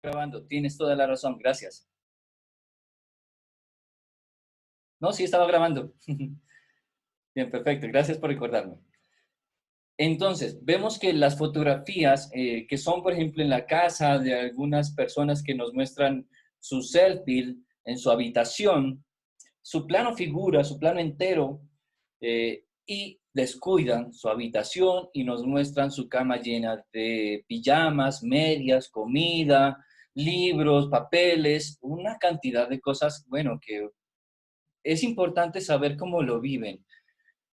Grabando, tienes toda la razón, gracias. No, sí estaba grabando. Bien, perfecto, gracias por recordarme. Entonces, vemos que las fotografías que son, por ejemplo, en la casa de algunas personas que nos muestran su selfie en su habitación, su plano figura, su plano entero, y descuidan su habitación y nos muestran su cama llena de pijamas, medias, comida, libros, papeles, una cantidad de cosas, bueno, que es importante saber cómo lo viven,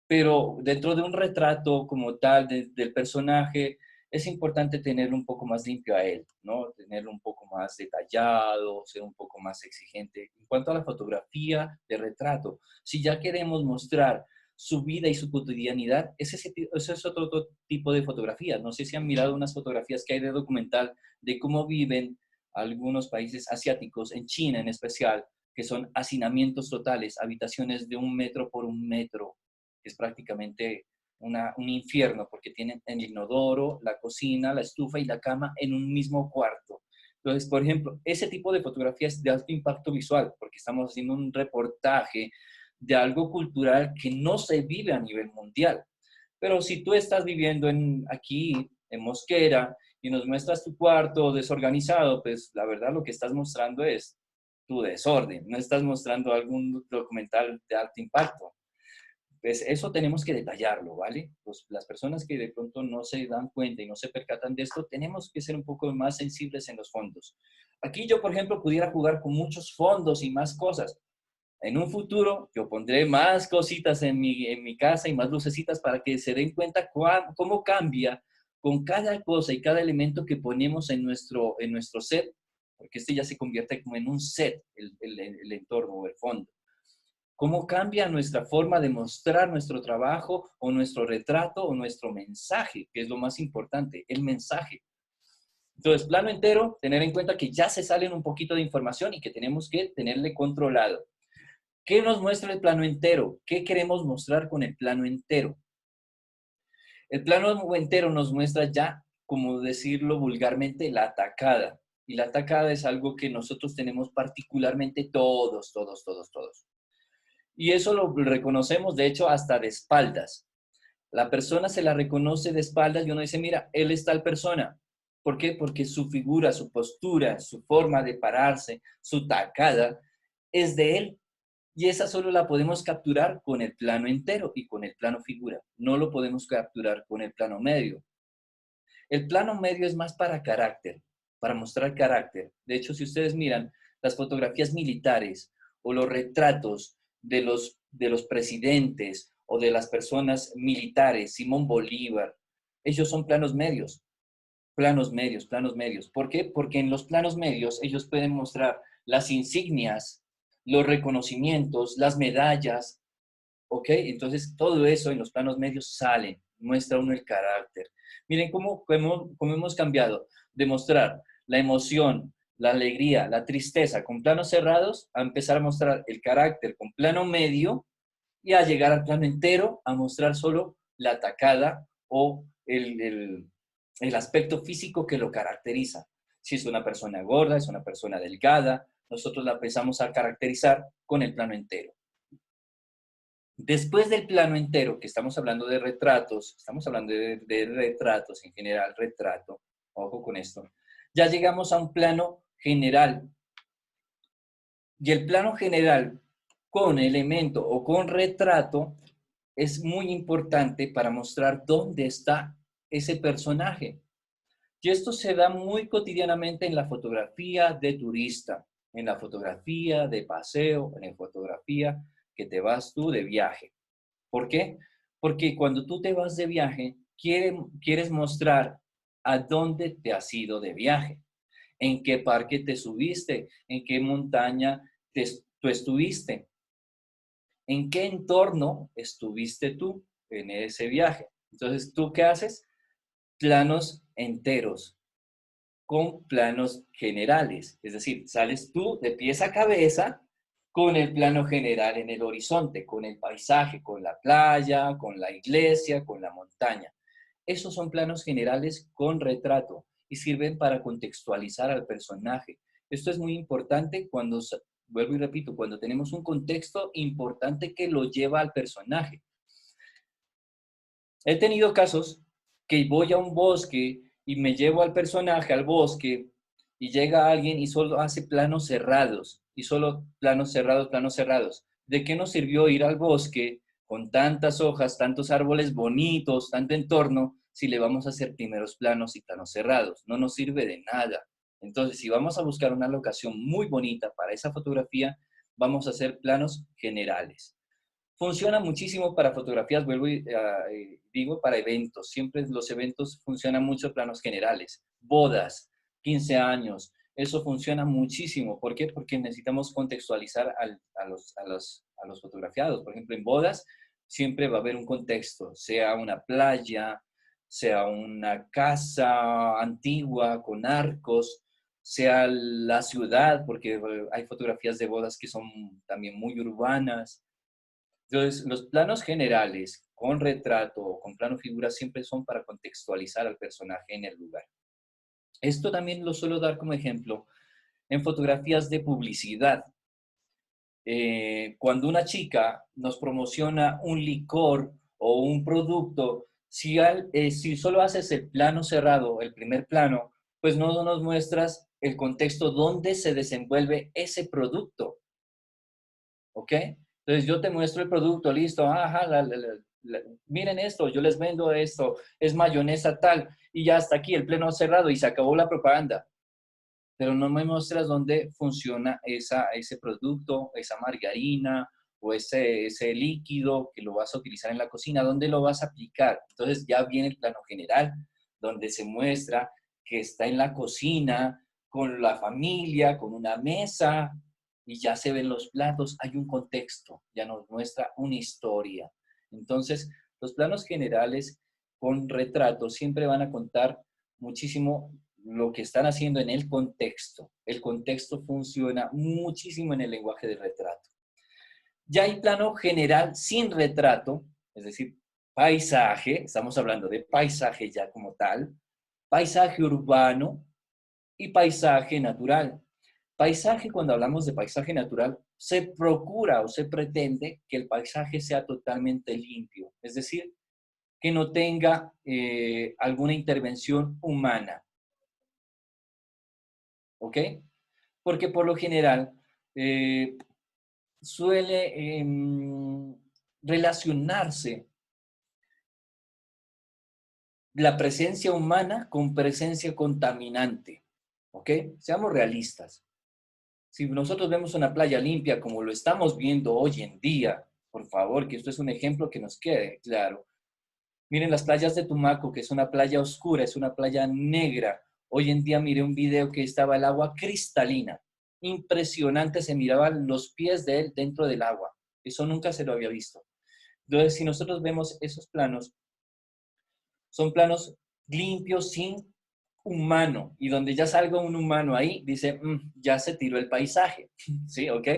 pero dentro de un retrato como tal del personaje, es importante tener un poco más limpio a él, ¿no? Tenerlo un poco más detallado, ser un poco más exigente. En cuanto a la fotografía de retrato, si ya queremos mostrar su vida y su cotidianidad, ese es otro tipo de fotografía. No sé si han mirado unas fotografías que hay de documental de cómo viven algunos países asiáticos, en China en especial, que son hacinamientos totales, habitaciones de 1 metro por 1 metro, que es prácticamente un infierno, porque tienen el inodoro, la cocina, la estufa y la cama en un mismo cuarto. Entonces, por ejemplo, ese tipo de fotografías de alto impacto visual, porque estamos haciendo un reportaje de algo cultural que no se vive a nivel mundial. Pero si tú estás viviendo aquí, en Mosquera, y nos muestras tu cuarto desorganizado, pues la verdad lo que estás mostrando es tu desorden, no estás mostrando algún documental de alto impacto. Pues eso tenemos que detallarlo, ¿vale? Pues las personas que de pronto no se dan cuenta y no se percatan de esto, tenemos que ser un poco más sensibles en los fondos. Aquí yo, por ejemplo, pudiera jugar con muchos fondos y más cosas. En un futuro yo pondré más cositas en mi casa y más lucecitas para que se den cuenta cómo cambia con cada cosa y cada elemento que ponemos en nuestro set, porque este ya se convierte como en un set, el entorno o el fondo. Cómo cambia nuestra forma de mostrar nuestro trabajo o nuestro retrato o nuestro mensaje, que es lo más importante, el mensaje. Entonces, plano entero, tener en cuenta que ya se salen un poquito de información y que tenemos que tenerle controlado. ¿Qué nos muestra el plano entero? ¿Qué queremos mostrar con el plano entero? El plano entero nos muestra ya, como decirlo vulgarmente, la atacada. Y la atacada es algo que nosotros tenemos particularmente todos. Y eso lo reconocemos, de hecho, hasta de espaldas. La persona se la reconoce de espaldas y uno dice, mira, él es tal persona. ¿Por qué? Porque su figura, su postura, su forma de pararse, su tacada, es de él. Y esa solo la podemos capturar con el plano entero y con el plano figura. No lo podemos capturar con el plano medio. El plano medio es más para carácter, para mostrar carácter. De hecho, si ustedes miran las fotografías militares o los retratos de los presidentes o de las personas militares, Simón Bolívar, ellos son planos medios, planos medios. ¿Por qué? Porque en los planos medios ellos pueden mostrar las insignias, los reconocimientos, las medallas, ¿ok? Entonces, todo eso en los planos medios sale, muestra uno el carácter. Miren cómo hemos cambiado de mostrar la emoción, la alegría, la tristeza con planos cerrados a empezar a mostrar el carácter con plano medio y a llegar al plano entero a mostrar solo la atacada o el aspecto físico que lo caracteriza. Si es una persona gorda, es una persona delgada, nosotros la empezamos a caracterizar con el plano entero. Después del plano entero, que estamos hablando de retratos, estamos hablando de retratos en general, retrato, ojo con esto, ya llegamos a un plano general. Y el plano general con elemento o con retrato es muy importante para mostrar dónde está ese personaje. Y esto se da muy cotidianamente en la fotografía de turista, en la fotografía de paseo, en la fotografía que te vas tú de viaje. ¿Por qué? Porque cuando tú te vas de viaje, quieres mostrar a dónde te has ido de viaje, en qué parque te subiste, en qué montaña tú estuviste, en qué entorno estuviste tú en ese viaje. Entonces, ¿tú qué haces? Planos enteros con planos generales. Es decir, sales tú de pies a cabeza con el plano general en el horizonte, con el paisaje, con la playa, con la iglesia, con la montaña. Esos son planos generales con retrato. y sirven para contextualizar al personaje. Esto es muy importante cuando, vuelvo y repito, cuando tenemos un contexto importante que lo lleva al personaje. He tenido casos que voy a un bosque y me llevo al personaje al bosque y llega alguien y solo hace planos cerrados, y solo planos cerrados, planos cerrados. ¿De qué nos sirvió ir al bosque con tantas hojas, tantos árboles bonitos, tanto entorno, si le vamos a hacer primeros planos y planos cerrados? No nos sirve de nada. Entonces, si vamos a buscar una locación muy bonita para esa fotografía, vamos a hacer planos generales. Funciona muchísimo para fotografías, vuelvo y digo, para eventos. Siempre los eventos funcionan mucho planos generales. Bodas, 15 años, eso funciona muchísimo. ¿Por qué? Porque necesitamos contextualizar a los fotografiados. Por ejemplo, en bodas siempre va a haber un contexto, sea una playa, sea una casa antigua con arcos, sea la ciudad, porque hay fotografías de bodas que son también muy urbanas. Entonces, los planos generales con retrato o con plano figura siempre son para contextualizar al personaje en el lugar. Esto también lo suelo dar como ejemplo en fotografías de publicidad. Cuando una chica nos promociona un licor o un producto, si solo haces el plano cerrado, el primer plano, pues no nos muestras el contexto donde se desenvuelve ese producto. ¿Ok? Entonces yo te muestro el producto, listo, ajá, miren esto, yo les vendo esto, es mayonesa tal, y ya hasta aquí el pleno cerrado y se acabó la propaganda. Pero no me muestras dónde funciona ese producto, esa margarina o ese líquido que lo vas a utilizar en la cocina, dónde lo vas a aplicar. Entonces ya viene el plano general, donde se muestra que está en la cocina, con la familia, con una mesa, y ya se ven los platos, hay un contexto, ya nos muestra una historia. Entonces, los planos generales con retratos siempre van a contar muchísimo lo que están haciendo en el contexto. El contexto funciona muchísimo en el lenguaje de retrato. Ya hay plano general sin retrato, es decir, paisaje, estamos hablando de paisaje ya como tal, paisaje urbano y paisaje natural. Paisaje, cuando hablamos de paisaje natural, se procura o se pretende que el paisaje sea totalmente limpio, es decir, que no tenga alguna intervención humana. ¿Ok? Porque por lo general eh, suele relacionarse la presencia humana con presencia contaminante. ¿Ok? Seamos realistas. Si nosotros vemos una playa limpia como lo estamos viendo hoy en día, por favor, que esto es un ejemplo que nos quede claro. Miren las playas de Tumaco, que es una playa oscura, es una playa negra. Hoy en día miré un video que estaba el agua cristalina. Impresionante, se miraban los pies de él dentro del agua. Eso nunca se lo había visto. Entonces, si nosotros vemos esos planos, son planos limpios, sin humano. Y donde ya salga un humano ahí, dice, ya se tiró el paisaje. ¿Sí? ¿Ok?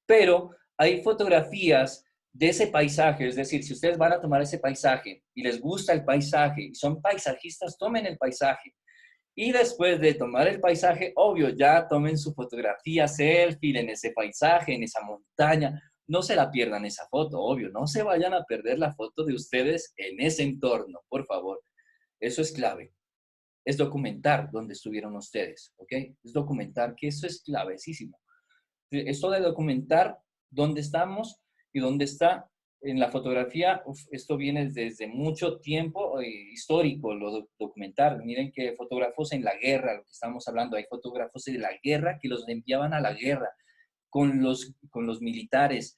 Pero hay fotografías de ese paisaje, es decir, si ustedes van a tomar ese paisaje y les gusta el paisaje y son paisajistas, tomen el paisaje. Y después de tomar el paisaje, obvio, ya tomen su fotografía selfie en ese paisaje, en esa montaña. No se la pierdan esa foto, obvio, no se vayan a perder la foto de ustedes en ese entorno, por favor. Eso es clave. Es documentar dónde estuvieron ustedes, ¿ok? Es documentar, que eso es clavecísimo. Esto de documentar dónde estamos y dónde está en la fotografía, esto viene desde mucho tiempo histórico, lo documentar. Miren que fotógrafos en la guerra, lo que estamos hablando, hay fotógrafos de la guerra que los enviaban a la guerra con los militares,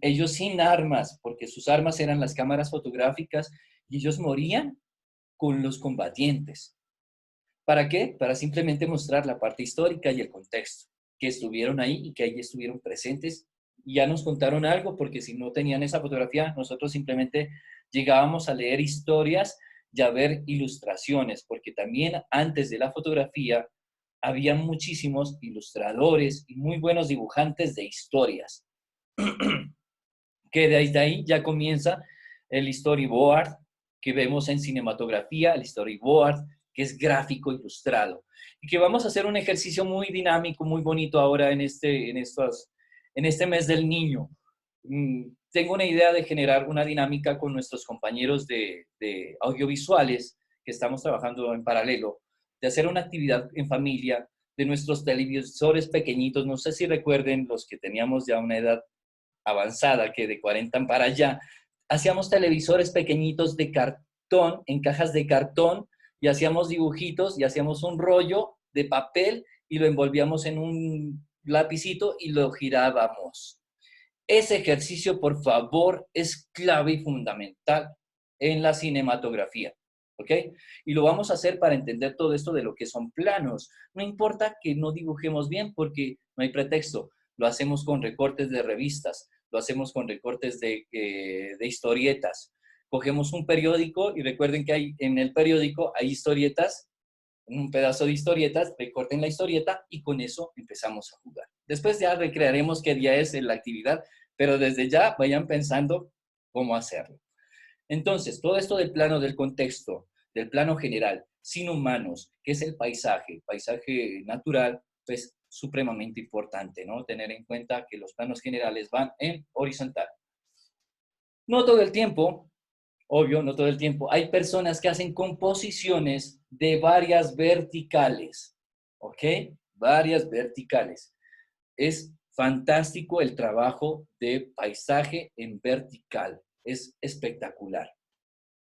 ellos sin armas, porque sus armas eran las cámaras fotográficas, y ellos morían con los combatientes. ¿Para qué? Para simplemente mostrar la parte histórica y el contexto, que estuvieron ahí y que ahí estuvieron presentes. Y ya nos contaron algo, porque si no tenían esa fotografía, nosotros simplemente llegábamos a leer historias y a ver ilustraciones, porque también antes de la fotografía había muchísimos ilustradores y muy buenos dibujantes de historias, que desde ahí ya comienza el storyboard que vemos en cinematografía, el storyboard que es gráfico ilustrado. Y que vamos a hacer un ejercicio muy dinámico, muy bonito ahora en este mes del niño. Tengo una idea de generar una dinámica con nuestros compañeros de audiovisuales que estamos trabajando en paralelo, de hacer una actividad en familia, de nuestros televisores pequeñitos. No sé si recuerden los que teníamos ya una edad avanzada, que de 40 para allá, hacíamos televisores pequeñitos de cartón, en cajas de cartón, y hacíamos dibujitos y hacíamos un rollo de papel y lo envolvíamos en un lapicito y lo girábamos. Ese ejercicio, por favor, es clave y fundamental en la cinematografía, ¿ok? Y lo vamos a hacer para entender todo esto de lo que son planos. No importa que no dibujemos bien porque no hay pretexto. Lo hacemos con recortes de revistas, lo hacemos con recortes de historietas. Cogemos un periódico y recuerden que en el periódico hay historietas, un pedazo de historietas, recorten la historieta y con eso empezamos a jugar. Después ya recrearemos qué día es la actividad, pero desde ya vayan pensando cómo hacerlo. Entonces, todo esto del plano del contexto, del plano general, sin humanos, que es el paisaje natural, pues supremamente importante, ¿no? Tener en cuenta que los planos generales van en horizontal. No todo el tiempo, obvio, no todo el tiempo. Hay personas que hacen composiciones de varias verticales, ¿ok? Varias verticales. Es fantástico el trabajo de paisaje en vertical. Es espectacular,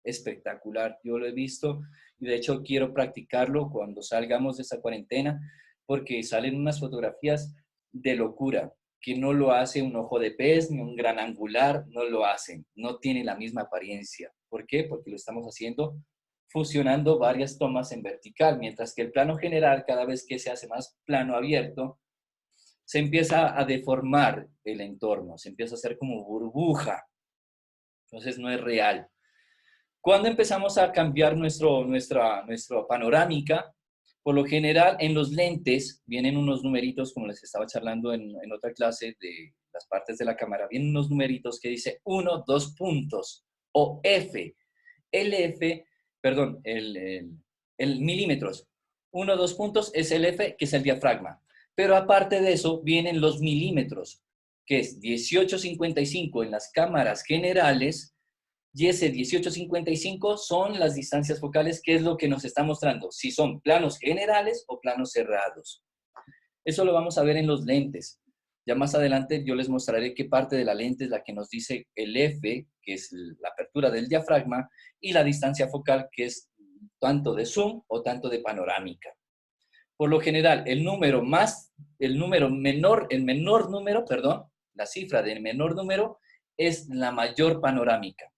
espectacular. Yo lo he visto y de hecho quiero practicarlo cuando salgamos de esa cuarentena porque salen unas fotografías de locura que no lo hace un ojo de pez ni un gran angular, no lo hacen, no tiene la misma apariencia. ¿Por qué? Porque lo estamos haciendo fusionando varias tomas en vertical, mientras que el plano general, cada vez que se hace más plano abierto, se empieza a deformar el entorno, se empieza a hacer como burbuja, entonces no es real. Cuando empezamos a cambiar nuestra panorámica, por lo general en los lentes vienen unos numeritos, como les estaba charlando en otra clase de las partes de la cámara, vienen unos numeritos que dice 1, 2 puntos, o F, LF, perdón, el milímetros. 1, 2 puntos es el F, que es el diafragma. Pero aparte de eso, vienen los milímetros, que es 1855 en las cámaras generales, y ese 1855 son las distancias focales, que es lo que nos está mostrando, si son planos generales o planos cerrados. Eso lo vamos a ver en los lentes. Ya más adelante yo les mostraré qué parte de la lente es la que nos dice el F, que es la apertura del diafragma, y la distancia focal, que es tanto de zoom o tanto de panorámica. Por lo general, el menor número, perdón, la cifra del menor número es la mayor panorámica.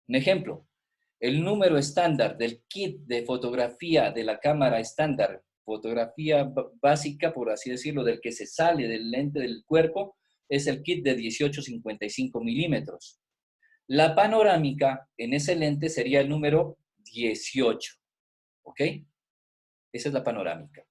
Un ejemplo, el número estándar del kit de fotografía de la cámara estándar, fotografía básica, por así decirlo, del que se sale del lente del cuerpo, es el kit de 18-55 milímetros. La panorámica en ese lente sería el número 18, ¿ok? Esa es la panorámica.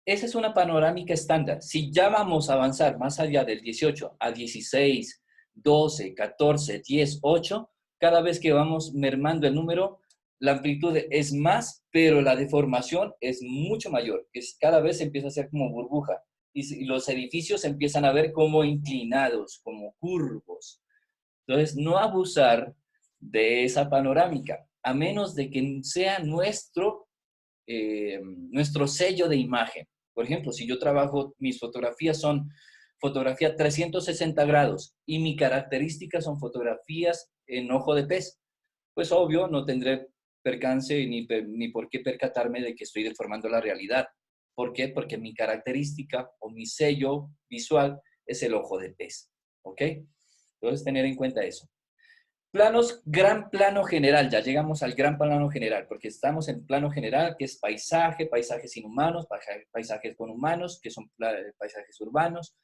Esa es una panorámica estándar. Si ya vamos a avanzar más allá del 18 a 16, 12, 14, 10, 8, cada vez que vamos mermando el número, la amplitud es más, pero la deformación es mucho mayor. Cada vez se empieza a hacer como burbuja y los edificios se empiezan a ver como inclinados, como curvos. Entonces, no abusar de esa panorámica, a menos de que sea nuestro sello de imagen. Por ejemplo, si yo trabajo, mis fotografías son fotografía 360 grados y mi característica son fotografías en ojo de pez, pues obvio no tendré percance ni por qué percatarme de que estoy deformando la realidad. ¿Por qué? Porque mi característica o mi sello visual es el ojo de pez. ¿Ok? Entonces, tener en cuenta eso. Planos, gran plano general, ya llegamos al gran plano general, porque estamos en plano general, que es paisaje, paisajes sin humanos, paisajes con humanos, que son paisajes urbanos,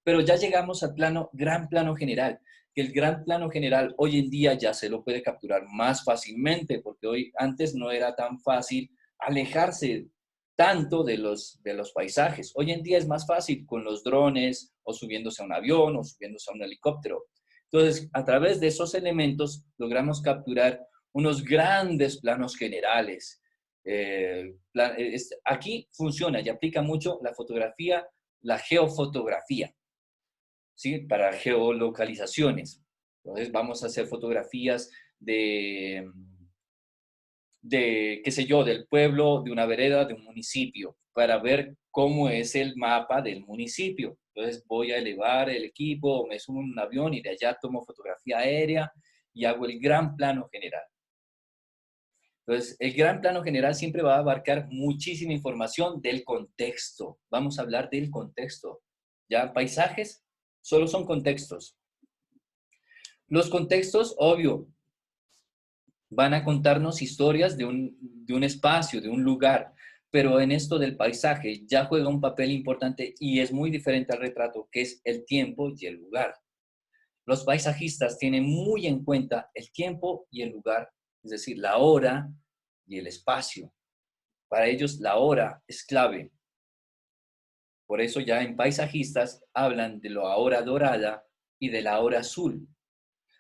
pero ya llegamos al gran plano general, que el gran plano general hoy en día ya se lo puede capturar más fácilmente, porque antes no era tan fácil alejarse tanto de los paisajes. Hoy en día es más fácil con los drones, o subiéndose a un avión, o subiéndose a un helicóptero. Entonces, a través de esos elementos logramos capturar unos grandes planos generales. Aquí funciona y aplica mucho la fotografía, la geofotografía, ¿sí? Para geolocalizaciones. Entonces vamos a hacer fotografías de, qué sé yo, del pueblo, de una vereda, de un municipio, para ver cómo es el mapa del municipio. Entonces voy a elevar el equipo, me subo en un avión y de allá tomo fotografía aérea y hago el gran plano general. Entonces, el gran plano general siempre va a abarcar muchísima información del contexto. Vamos a hablar del contexto. Ya, paisajes solo son contextos. Los contextos, obvio, van a contarnos historias de un espacio, de un lugar, pero en esto del paisaje ya juega un papel importante y es muy diferente al retrato, que es el tiempo y el lugar. Los paisajistas tienen muy en cuenta el tiempo y el lugar, es decir, la hora y el espacio. Para ellos la hora es clave. Por eso ya en paisajistas hablan de la hora dorada y de la hora azul.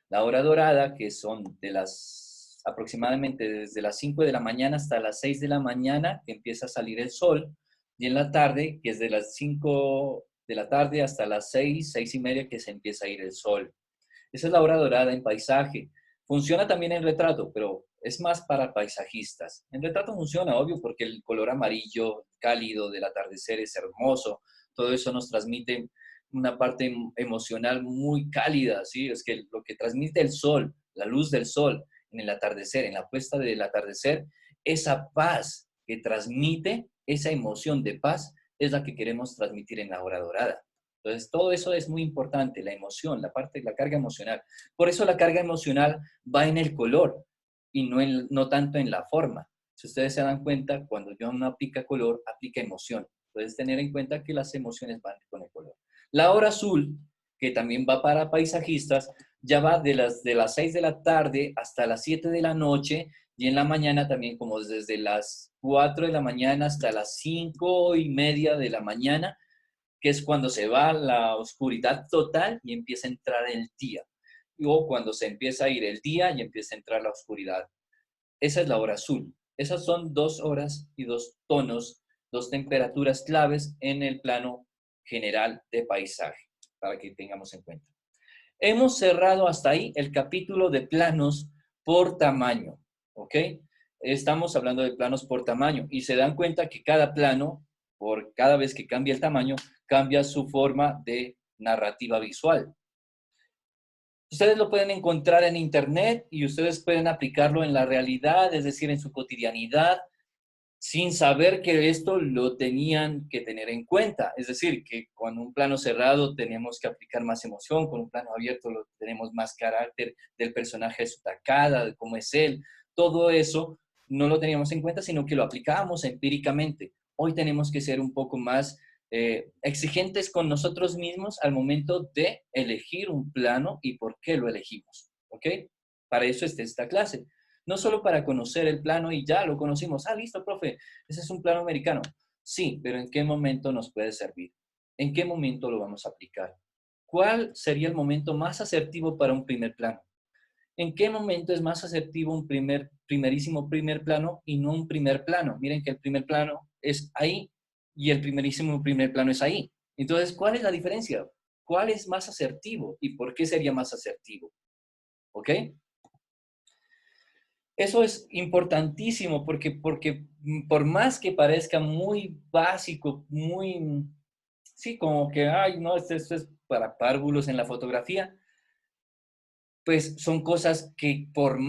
La hora dorada, que son de las aproximadamente desde las 5 de la mañana hasta las 6 de la mañana, que empieza a salir el sol, y en la tarde, que es de las 5 de la tarde hasta las 6, 6 y media, que se empieza a ir el sol. Esa es la hora dorada en paisaje. Funciona también en retrato, pero es más para paisajistas. En retrato funciona, obvio, porque el color amarillo cálido del atardecer es hermoso. Todo eso nos transmite una parte emocional muy cálida, ¿sí? Es que lo que transmite el sol, la luz del sol en el atardecer, en la puesta del atardecer, esa paz que transmite, esa emoción de paz, es la que queremos transmitir en la hora dorada. Entonces, todo eso es muy importante, la emoción, la parte, la carga emocional. Por eso la carga emocional va en el color y no tanto en la forma. Si ustedes se dan cuenta, cuando yo no aplica color, aplica emoción. Entonces, tener en cuenta que las emociones van con el color. La hora azul, que también va para paisajistas, ya va de las 6 de la tarde hasta las 7 de la noche y en la mañana también como desde las 4 de la mañana hasta las 5 y media de la mañana, que es cuando se va la oscuridad total y empieza a entrar el día. O cuando se empieza a ir el día y empieza a entrar la oscuridad. Esa es la hora azul. Esas son 2 horas y 2 tonos, 2 temperaturas claves en el plano general de paisaje, para que tengamos en cuenta. Hemos cerrado hasta ahí el capítulo de planos por tamaño, ¿ok? Estamos hablando de planos por tamaño y se dan cuenta que cada plano, por cada vez que cambia el tamaño, cambia su forma de narrativa visual. Ustedes lo pueden encontrar en internet y ustedes pueden aplicarlo en la realidad, es decir, en su cotidianidad, sin saber que esto lo tenían que tener en cuenta. Es decir, que con un plano cerrado tenemos que aplicar más emoción, con un plano abierto tenemos más carácter del personaje, de su tacada, de cómo es él. Todo eso no lo teníamos en cuenta, sino que lo aplicábamos empíricamente. Hoy tenemos que ser un poco más exigentes con nosotros mismos al momento de elegir un plano y por qué lo elegimos. ¿Ok? Para eso está esta clase. No solo para conocer el plano y ya lo conocimos. Ah, listo, profe, ese es un plano americano. Sí, pero ¿en qué momento nos puede servir? ¿En qué momento lo vamos a aplicar? ¿Cuál sería el momento más asertivo para un primer plano? ¿En qué momento es más asertivo un primerísimo primer plano y no un primer plano? Miren que el primer plano es ahí y el primerísimo primer plano es ahí. Entonces, ¿cuál es la diferencia? ¿Cuál es más asertivo y por qué sería más asertivo? ¿Ok? Eso es importantísimo porque por más que parezca muy básico, muy, sí, como que, ay, no, esto es para párvulos en la fotografía, pues son cosas que por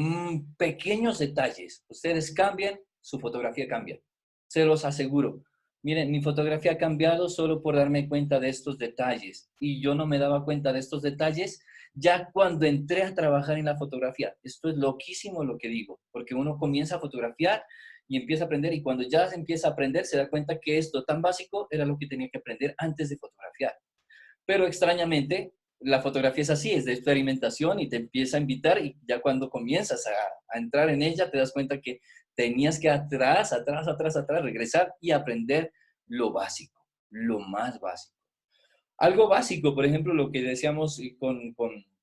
pequeños detalles, ustedes cambian, su fotografía cambia. Se los aseguro. Miren, mi fotografía ha cambiado solo por darme cuenta de estos detalles. Y yo no me daba cuenta de estos detalles ya cuando entré a trabajar en la fotografía. Esto es loquísimo lo que digo, porque uno comienza a fotografiar y empieza a aprender y cuando ya se empieza a aprender se da cuenta que esto tan básico era lo que tenía que aprender antes de fotografiar. Pero extrañamente, la fotografía es así, es de experimentación y te empieza a invitar y ya cuando comienzas a entrar en ella te das cuenta que tenías que atrás, regresar y aprender lo básico, lo más básico. Algo básico, por ejemplo, lo que decíamos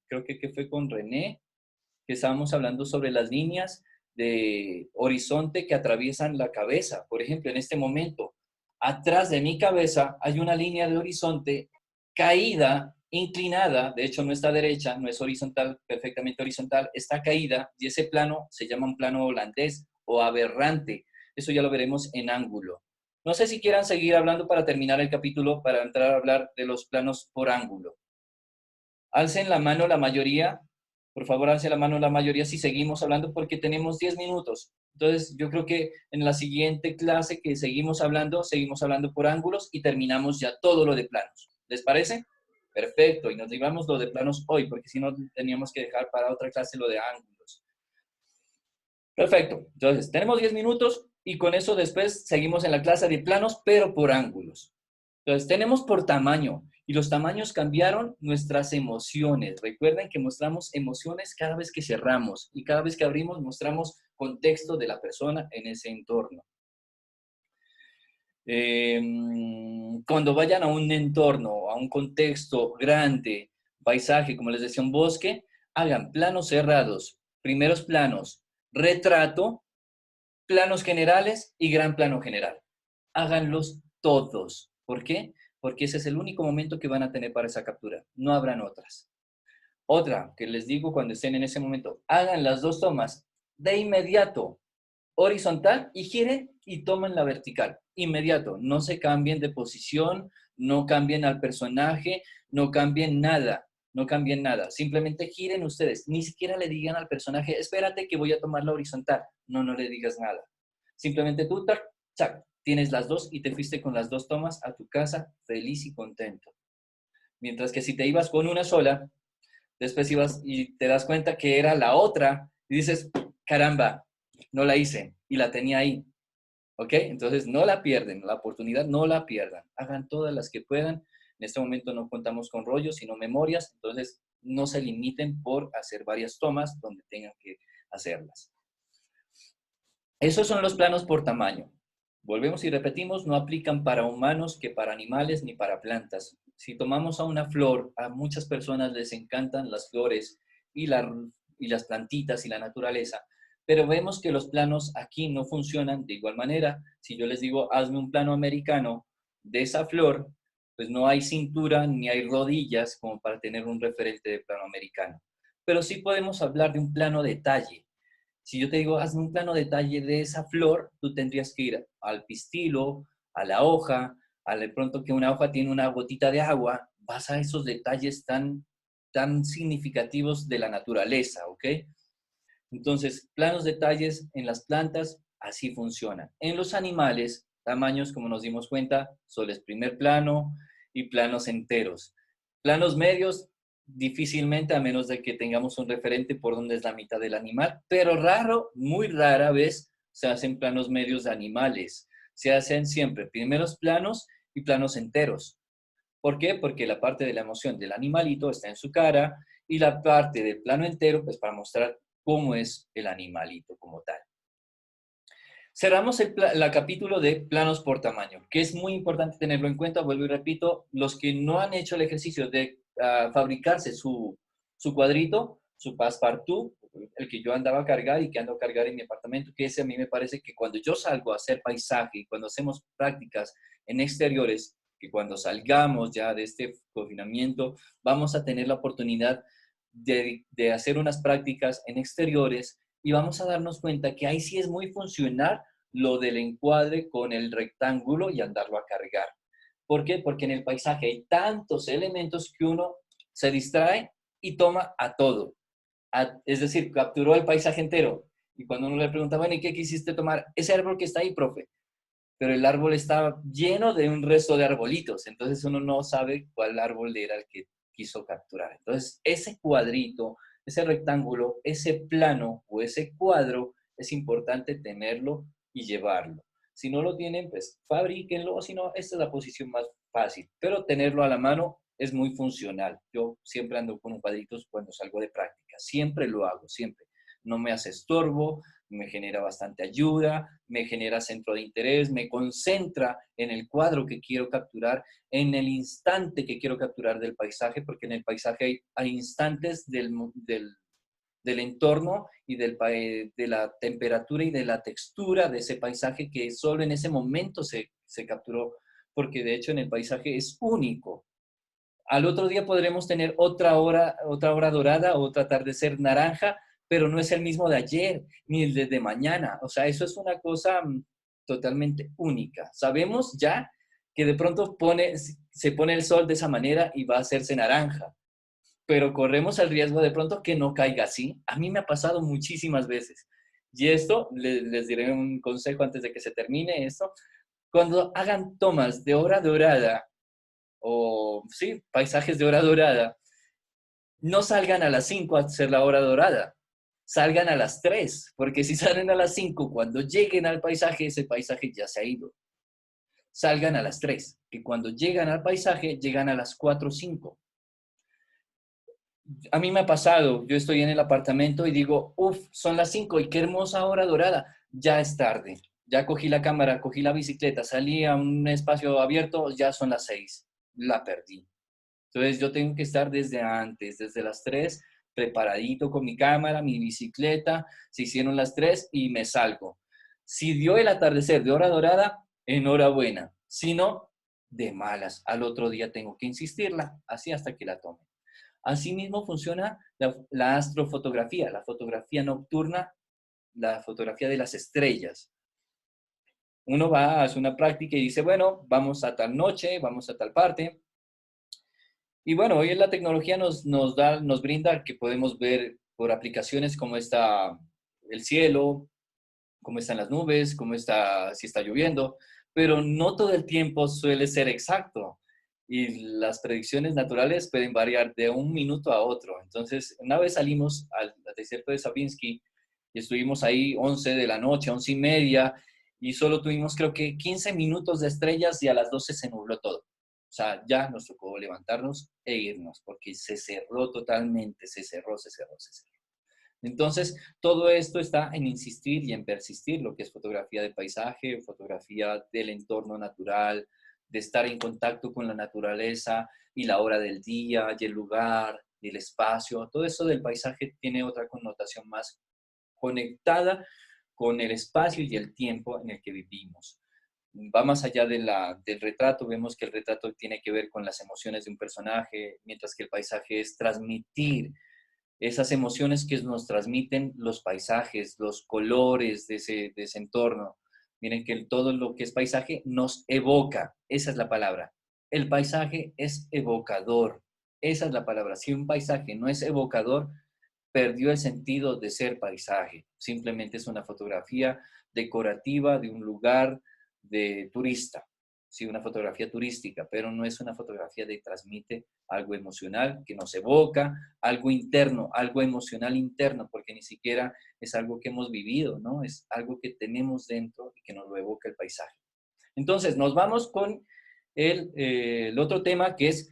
creo que fue con René, que estábamos hablando sobre las líneas de horizonte que atraviesan la cabeza. Por ejemplo, en este momento, atrás de mi cabeza hay una línea de horizonte caída, inclinada, de hecho no está derecha, no es horizontal, perfectamente horizontal, está caída y ese plano se llama un plano holandés o aberrante. Eso ya lo veremos en ángulo. No sé si quieran seguir hablando para terminar el capítulo, para entrar a hablar de los planos por ángulo. Alcen la mano la mayoría, por favor, alcen la mano la mayoría si seguimos hablando porque tenemos 10 minutos. Entonces, yo creo que en la siguiente clase que seguimos hablando por ángulos y terminamos ya todo lo de planos. ¿Les parece? Perfecto, y nos llevamos lo de planos hoy, porque si no teníamos que dejar para otra clase lo de ángulos. Perfecto, entonces tenemos 10 minutos y con eso después seguimos en la clase de planos, pero por ángulos. Entonces tenemos por tamaño y los tamaños cambiaron nuestras emociones. Recuerden que mostramos emociones cada vez que cerramos y cada vez que abrimos mostramos contexto de la persona en ese entorno. Cuando vayan a un entorno, a un contexto grande, paisaje, como les decía, un bosque, hagan planos cerrados, primeros planos, retrato, planos generales y gran plano general. Háganlos todos. ¿Por qué? Porque ese es el único momento que van a tener para esa captura. No habrán otras. Otra que les digo cuando estén en ese momento, hagan las dos tomas de inmediato, horizontal y giren y tomen la vertical. Inmediato. No se cambien de posición, no cambien al personaje, no cambien nada. No cambien nada. Simplemente giren ustedes. Ni siquiera le digan al personaje, espérate que voy a tomar la horizontal. No, no le digas nada. Simplemente tú, tac, tac, tienes las dos y te fuiste con las dos tomas a tu casa feliz y contento. Mientras que si te ibas con una sola, después ibas y te das cuenta que era la otra y dices, caramba, no la hice y la tenía ahí. ¿Ok? Entonces no la pierden, la oportunidad no la pierdan. Hagan todas las que puedan. En este momento no contamos con rollos, sino memorias. Entonces no se limiten por hacer varias tomas donde tengan que hacerlas. Esos son los planos por tamaño. Volvemos y repetimos, no aplican para humanos que para animales ni para plantas. Si tomamos a una flor, a muchas personas les encantan las flores y, y las plantitas y la naturaleza, pero vemos que los planos aquí no funcionan de igual manera. Si yo les digo, hazme un plano americano de esa flor, pues no hay cintura ni hay rodillas como para tener un referente de plano americano. Pero sí podemos hablar de un plano detalle. Si yo te digo, hazme un plano detalle de esa flor, tú tendrías que ir al pistilo, a la hoja, a de pronto que una hoja tiene una gotita de agua, vas a esos detalles tan significativos de la naturaleza, ¿ok? Entonces, planos detalles en las plantas, así funcionan. En los animales, tamaños, como nos dimos cuenta, solo es primer plano y planos enteros. Planos medios, difícilmente, a menos de que tengamos un referente por donde es la mitad del animal, pero raro, muy rara vez se hacen planos medios de animales. Se hacen siempre primeros planos y planos enteros. ¿Por qué? Porque la parte de la emoción del animalito está en su cara y la parte del plano entero, pues para mostrar cómo es el animalito como tal. Cerramos el capítulo de planos por tamaño, que es muy importante tenerlo en cuenta. Vuelvo y repito, los que no han hecho el ejercicio de fabricarse su cuadrito, su passepartout, el que yo andaba a cargar y que ando a cargar en mi apartamento, que ese a mí me parece que cuando yo salgo a hacer paisaje y cuando hacemos prácticas en exteriores, que cuando salgamos ya de este confinamiento, vamos a tener la oportunidad de hacer unas prácticas en exteriores y vamos a darnos cuenta que ahí sí es muy funcional lo del encuadre con el rectángulo y andarlo a cargar. ¿Por qué? Porque en el paisaje hay tantos elementos que uno se distrae y toma a todo. Es decir, capturó el paisaje entero. Y cuando uno le pregunta, bueno, ¿y qué quisiste tomar? Ese árbol que está ahí, profe. Pero el árbol está lleno de un resto de arbolitos. Entonces uno no sabe cuál árbol era el que quiso capturar. Entonces, ese cuadrito, ese rectángulo, ese plano o ese cuadro, es importante tenerlo y llevarlo. Si no lo tienen, pues fabríquenlo, o si no, esta es la posición más fácil. Pero tenerlo a la mano es muy funcional. Yo siempre ando con cuadritos cuando salgo de práctica. Siempre lo hago, siempre. No me hace estorbo, me genera bastante ayuda, me genera centro de interés, me concentra en el cuadro que quiero capturar, en el instante que quiero capturar del paisaje, porque en el paisaje hay instantes del entorno y de la temperatura y de la textura de ese paisaje que solo en ese momento se capturó, porque de hecho en el paisaje es único. Al otro día podremos tener otra hora dorada, otro atardecer naranja, pero no es el mismo de ayer, ni el de mañana. O sea, eso es una cosa totalmente única. Sabemos ya que de pronto se pone el sol de esa manera y va a hacerse naranja, pero corremos el riesgo de pronto que no caiga así. A mí me ha pasado muchísimas veces. Y esto, les diré un consejo antes de que se termine esto. Cuando hagan tomas de hora dorada, o sí, paisajes de hora dorada, no salgan a las 5 a hacer la hora dorada, salgan a las 3, porque si salen a las 5, cuando lleguen al paisaje, ese paisaje ya se ha ido. Salgan a las 3, que cuando llegan al paisaje, llegan a las 4 o 5. A mí me ha pasado, yo estoy en el apartamento y digo, uff, son las 5 y qué hermosa hora dorada, ya es tarde. Ya cogí la cámara, cogí la bicicleta, salí a un espacio abierto, ya son las 6, la perdí. Entonces yo tengo que estar desde antes, desde las 3, preparadito con mi cámara, mi bicicleta, se hicieron las 3 y me salgo. Si dio el atardecer de hora dorada, enhorabuena. Si no, de malas. Al otro día tengo que insistirla, así hasta que la tome. Asimismo funciona la astrofotografía, la fotografía nocturna, la fotografía de las estrellas. Uno va, hace una práctica y dice, bueno, vamos a tal noche, vamos a tal parte. Y bueno, hoy la tecnología nos brinda que podemos ver por aplicaciones cómo está el cielo, cómo están las nubes, si está lloviendo, pero no todo el tiempo suele ser exacto. Y las predicciones naturales pueden variar de un minuto a otro. Entonces, una vez salimos al desierto de Sabinsky y estuvimos ahí 11 de la noche, 11:30, y solo tuvimos creo que 15 minutos de estrellas y a las 12 se nubló todo. O sea, ya nos tocó levantarnos e irnos porque se cerró totalmente, se cerró, se cerró, se cerró. Entonces, todo esto está en insistir y en persistir, lo que es fotografía de paisaje, fotografía del entorno natural, de estar en contacto con la naturaleza y la hora del día y el lugar y el espacio. Todo eso del paisaje tiene otra connotación más conectada con el espacio y el tiempo en el que vivimos. Va más allá del retrato, vemos que el retrato tiene que ver con las emociones de un personaje, mientras que el paisaje es transmitir esas emociones que nos transmiten los paisajes, los colores de ese entorno. Miren que todo lo que es paisaje nos evoca, esa es la palabra. El paisaje es evocador, esa es la palabra. Si un paisaje no es evocador, perdió el sentido de ser paisaje. Simplemente es una fotografía decorativa de un lugar de turista. Sí, una fotografía turística, pero no es una fotografía que transmite algo emocional, que nos evoca, algo interno, algo emocional interno, porque ni siquiera es algo que hemos vivido, ¿no? Es algo que tenemos dentro y que nos lo evoca el paisaje. Entonces, nos vamos con el otro tema que es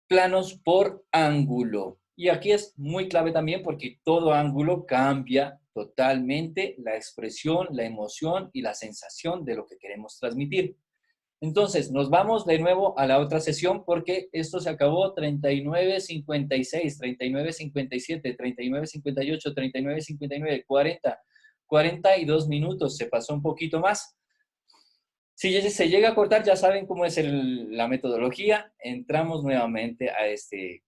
planos por ángulo. Y aquí es muy clave también porque todo ángulo cambia totalmente la expresión, la emoción y la sensación de lo que queremos transmitir. Entonces, nos vamos de nuevo a la otra sesión porque esto se acabó 39:56, 39:57, 39:58, 39:59, 40, 42 minutos. Se pasó un poquito más. Si se llega a cortar, ya saben cómo es la metodología. Entramos nuevamente a este